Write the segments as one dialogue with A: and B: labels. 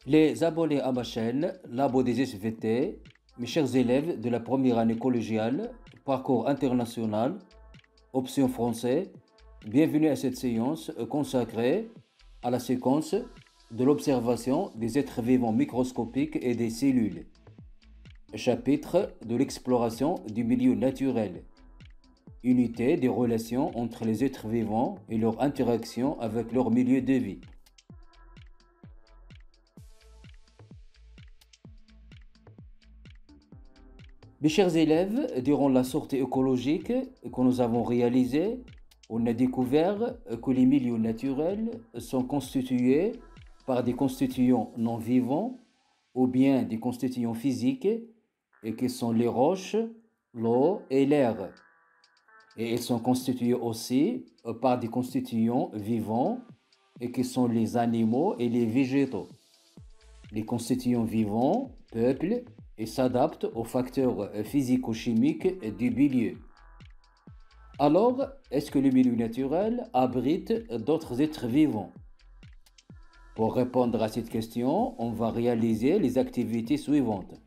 A: Les abonnés à ma chaîne, Labo des SVT, mes chers élèves de la première année collégiale, parcours international, option français, bienvenue à cette séance consacrée à la séquence de l'observation des êtres vivants microscopiques et des cellules. Chapitre de l'exploration du milieu naturel. Unité des relations entre les êtres vivants et leur interaction avec leur milieu de vie. Mes chers élèves, durant la sortie écologique que nous avons réalisée, on a découvert que les milieux naturels sont constitués par des constituants non vivants ou bien des constituants physiques et qui sont les roches, l'eau et l'air. Et ils sont constitués aussi par des constituants vivants et qui sont les animaux et les végétaux. Les constituants vivants peuplent et s'adaptent aux facteurs physico-chimiques du milieu. Alors, est-ce que le milieu naturel abrite d'autres êtres vivants? Pour répondre à cette question, on va réaliser les activités suivantes.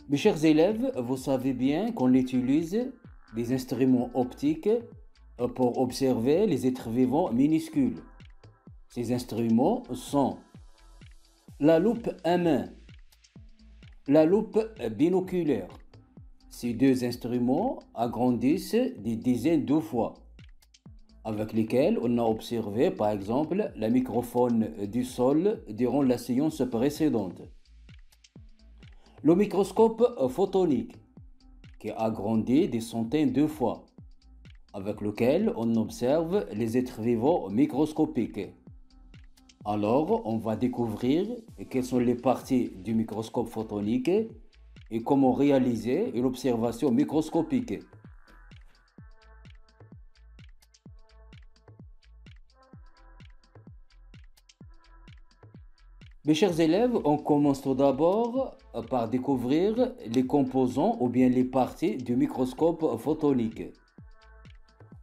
A: Mes chers élèves, vous savez bien qu'on utilise des instruments optiques pour observer les êtres vivants minuscules. Ces instruments sont la loupe à main, la loupe binoculaire. Ces deux instruments agrandissent des dizaines de fois, avec lesquels on a observé par exemple la microfaune du sol durant la séance précédente. Le microscope photonique, qui agrandit des centaines de fois, avec lequel on observe les êtres vivants microscopiques. Alors, on va découvrir quelles sont les parties du microscope photonique et comment réaliser une observation microscopique. Mes chers élèves, on commence tout d'abord par découvrir les composants ou bien les parties du microscope photonique.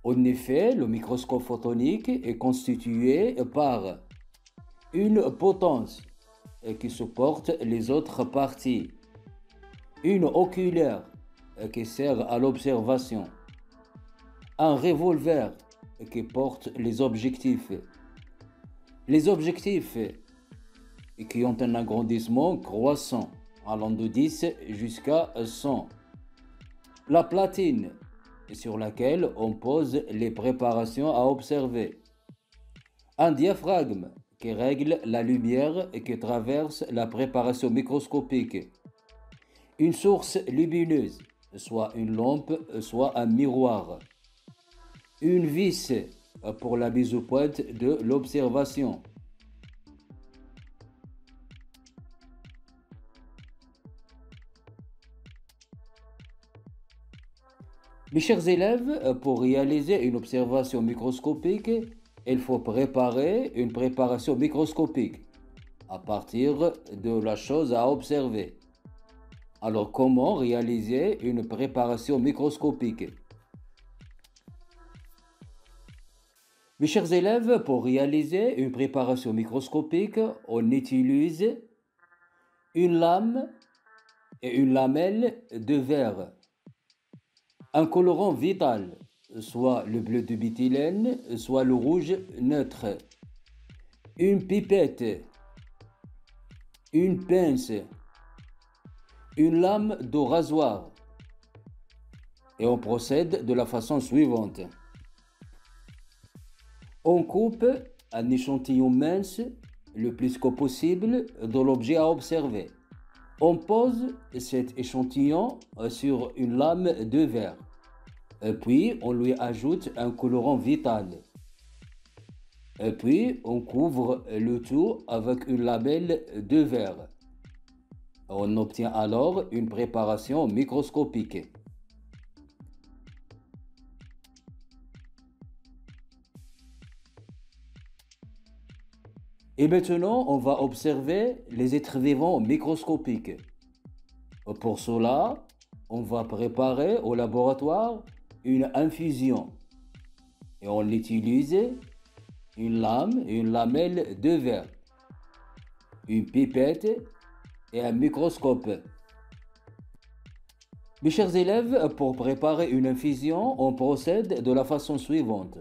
A: En effet, le microscope photonique est constitué par une potence qui supporte les autres parties, une oculaire qui sert à l'observation, un revolver qui porte les objectifs qui ont un agrandissement croissant allant de 10 jusqu'à 100, la platine sur laquelle on pose les préparations à observer, un diaphragme qui règle la lumière et qui traverse la préparation microscopique, une source lumineuse, soit une lampe, soit un miroir, une vis pour la mise au point de l'observation. Mes chers élèves, pour réaliser une observation microscopique, il faut préparer une préparation microscopique à partir de la chose à observer. Alors, comment réaliser une préparation microscopique? Mes chers élèves, pour réaliser une préparation microscopique, on utilise une lame et une lamelle de verre, un colorant vital, soit le bleu de méthylène, soit le rouge neutre, une pipette, une pince, une lame de rasoir. Et on procède de la façon suivante. On coupe un échantillon mince le plus que possible de l'objet à observer. On pose cet échantillon sur une lame de verre. Puis on lui ajoute un colorant vital. Puis on couvre le tout avec une lamelle de verre. On obtient alors une préparation microscopique. Et maintenant, on va observer les êtres vivants microscopiques. Pour cela, on va préparer au laboratoire une infusion. Et on utilise une lame et une lamelle de verre. une pipette et un microscope. Mes chers élèves, pour préparer une infusion, on procède de la façon suivante.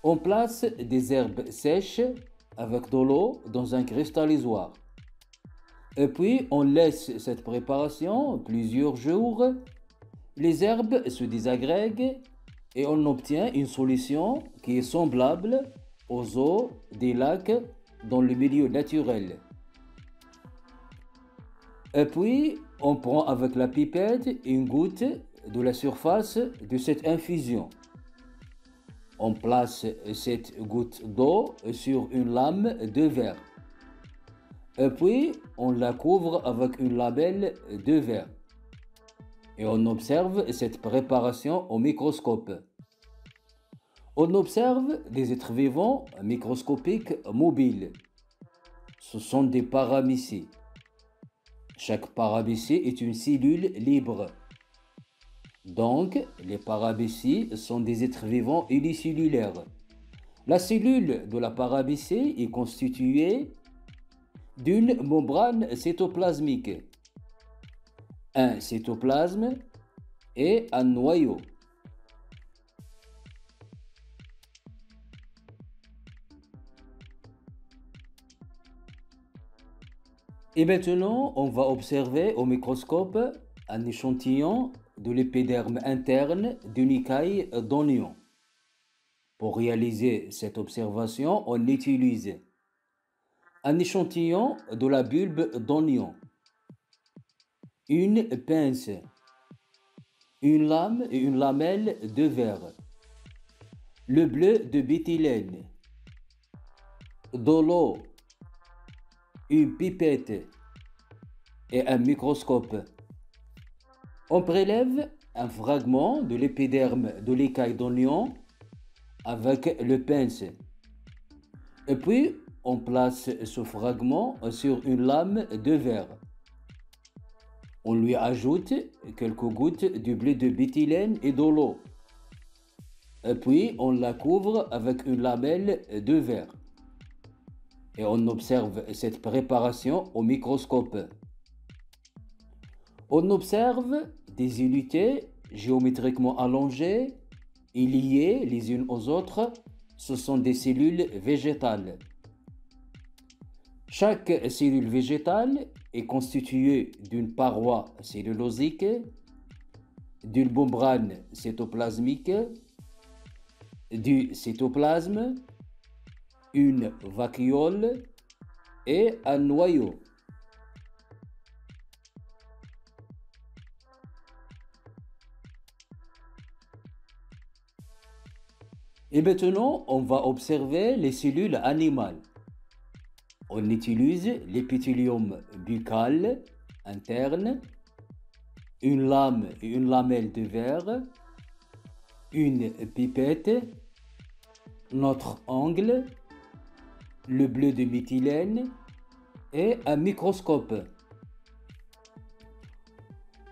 A: On place des herbes sèches avec de l'eau dans un cristallisoir. Et puis, on laisse cette préparation plusieurs jours. Les herbes se désagrèguent et on obtient une solution qui est semblable aux eaux des lacs dans le milieu naturel. Et puis, on prend avec la pipette une goutte de la surface de cette infusion. On place cette goutte d'eau sur une lame de verre. Et puis, on la couvre avec une lamelle de verre. Et on observe cette préparation au microscope. On observe des êtres vivants microscopiques mobiles. Ce sont des paramycies. Chaque paramycie est une cellule libre. Donc, les paramycies sont des êtres vivants unicellulaires. La cellule de la paramycie est constituée d'une membrane cytoplasmique, un cytoplasme et un noyau. Et maintenant, on va observer au microscope un échantillon de l'épiderme interne d'une écaille d'oignon. Pour réaliser cette observation, on utilise un échantillon de la bulbe d'oignon, une pince, une lame et une lamelle de verre, le bleu de béthylène, de l'eau, une pipette et un microscope. On prélève un fragment de l'épiderme de l'écaille d'oignon avec le pince. Et puis, on place ce fragment sur une lame de verre. On lui ajoute quelques gouttes du bleu de béthylène et de l'eau. Et puis, on la couvre avec une lamelle de verre. Et on observe cette préparation au microscope. On observe des unités géométriquement allongées et liées les unes aux autres. Ce sont des cellules végétales. Chaque cellule végétale est constituée d'une paroi cellulosique, d'une membrane cytoplasmique, du cytoplasme, une vacuole et un noyau. Et maintenant, on va observer les cellules animales. On utilise l'épithélium buccal interne, une lame et une lamelle de verre, une pipette, notre ongle, le bleu de méthylène et un microscope.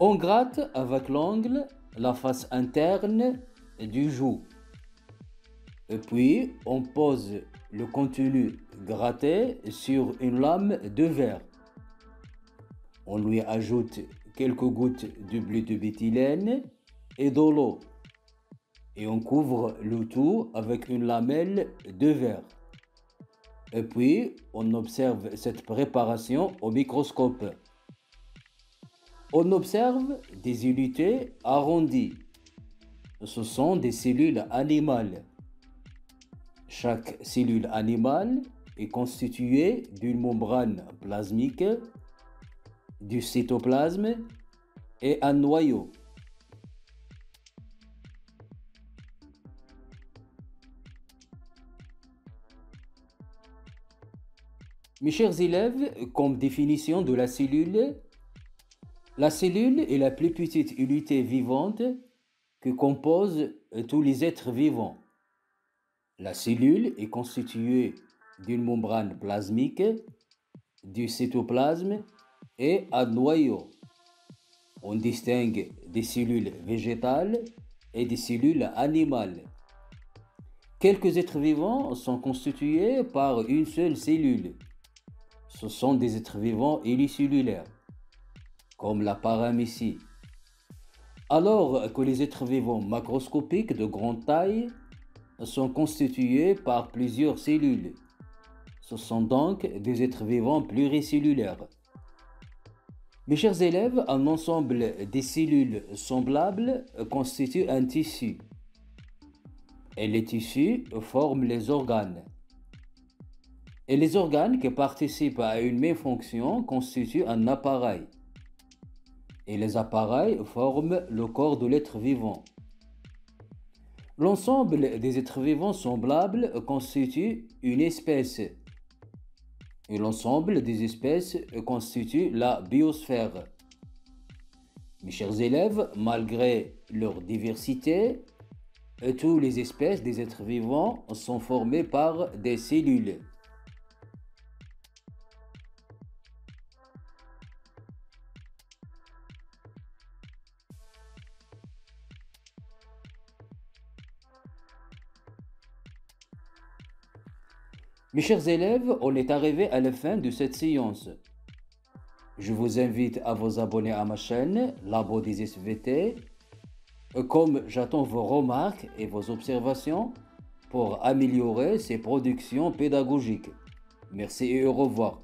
A: On gratte avec l'ongle la face interne du joug. Et puis, on pose le contenu gratté sur une lame de verre. On lui ajoute quelques gouttes de bleu de béthylène et de l'eau. Et on couvre le tout avec une lamelle de verre. Et puis, on observe cette préparation au microscope. On observe des unités arrondies. Ce sont des cellules animales. Chaque cellule animale est constituée d'une membrane plasmique, du cytoplasme et un noyau. Mes chers élèves, comme définition de la cellule est la plus petite unité vivante que composent tous les êtres vivants. La cellule est constituée d'une membrane plasmique, du cytoplasme et un noyau. On distingue des cellules végétales et des cellules animales. Quelques êtres vivants sont constitués par une seule cellule. Ce sont des êtres vivants unicellulaires, comme la paramécie. Alors que les êtres vivants macroscopiques de grande taille sont constitués par plusieurs cellules. Ce sont donc des êtres vivants pluricellulaires. Mes chers élèves, un ensemble des cellules semblables constitue un tissu. Et les tissus forment les organes. Et les organes qui participent à une même fonction constituent un appareil. Et les appareils forment le corps de l'être vivant. L'ensemble des êtres vivants semblables constitue une espèce. Et l'ensemble des espèces constitue la biosphère. Mes chers élèves, malgré leur diversité, toutes les espèces des êtres vivants sont formées par des cellules. Mes chers élèves, on est arrivé à la fin de cette séance. Je vous invite à vous abonner à ma chaîne, Labo des SVT. Comme j'attends vos remarques et vos observations pour améliorer ces productions pédagogiques. Merci et au revoir.